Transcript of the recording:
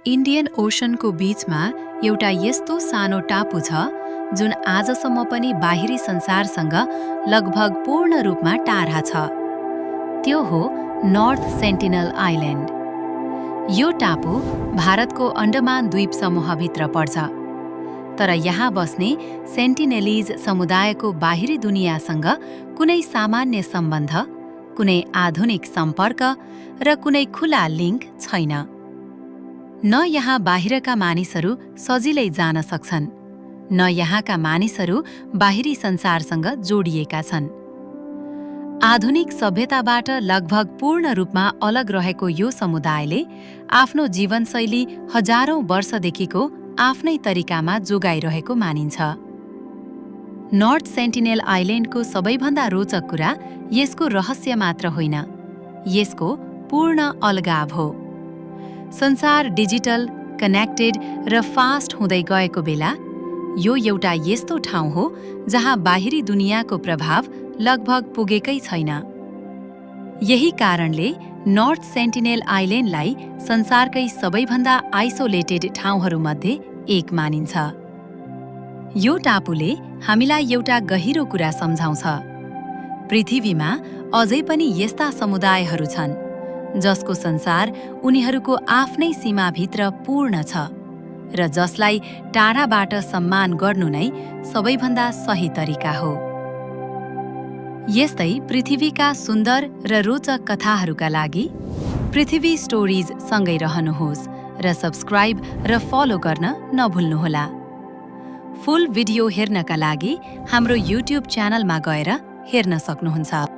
Indian ओशनको बीचमा एउटा यस्तो सानो टापु छ जुन आजसम्म पनि बाहिरी संसारसँग लगभग पूर्ण रूपमा टाढा छ। त्यो हो नर्थ सेन्टिनल आइल्यान्ड। यो टापु भारतको अन्डमान द्वीप समूहभित्र पर्छ, तर यहाँ बस्ने सेन्टिनेलिज समुदायको बाहिरी दुनियाँसँग कुनै सामान्य सम्बन्ध, कुनै आधुनिक सम्पर्क र कुनै खुला लिङ्क छैन। न यहाँ बाहिरका मानिसहरू सजिलै जान सक्छन्, न यहाँका मानिसहरू बाहिरी संसारसँग जोडिएका छन्। आधुनिक सभ्यताबाट लगभग पूर्ण रूपमा अलग रहेको यो समुदायले आफ्नो जीवनशैली हजारौं वर्षदेखिको आफ्नै तरिकामा जोगाइरहेको मानिन्छ। नर्थ सेन्टिनेल आइल्यान्डको सबैभन्दा रोचक कुरा यसको रहस्य मात्र होइन, यसको पूर्ण अलगाव हो। संसार डिजिटल, कनेक्टेड र फास्ट हुँदै गएको बेला यो एउटा यस्तो ठाउँ हो जहाँ बाहिरी दुनियाँको प्रभाव लगभग पुगेकै छैन। यही कारणले नर्थ सेन्टिनेल आइल्यान्डलाई संसारकै सबैभन्दा आइसोलेटेड ठाउँहरूमध्ये एक मानिन्छ। यो टापुले हामीलाई एउटा गहिरो कुरा सम्झाउँछ। पृथ्वीमा अझै पनि यस्ता समुदायहरू छन् जसको संसार उनीहरूको आफ्नै सीमाभित्र पूर्ण छ र जसलाई टाढाबाट सम्मान गर्नु नै सबैभन्दा सही तरिका हो। यस्तै पृथ्वीका सुन्दर र रोचक कथाहरूका लागि पृथ्वी स्टोरिज सँगै रहनुहोस् र सब्स्क्राइब र फलो गर्न नभुल्नुहोला। फुल भिडियो हेर्नका लागि हाम्रो युट्युब च्यानलमा गएर हेर्न सक्नुहुन्छ।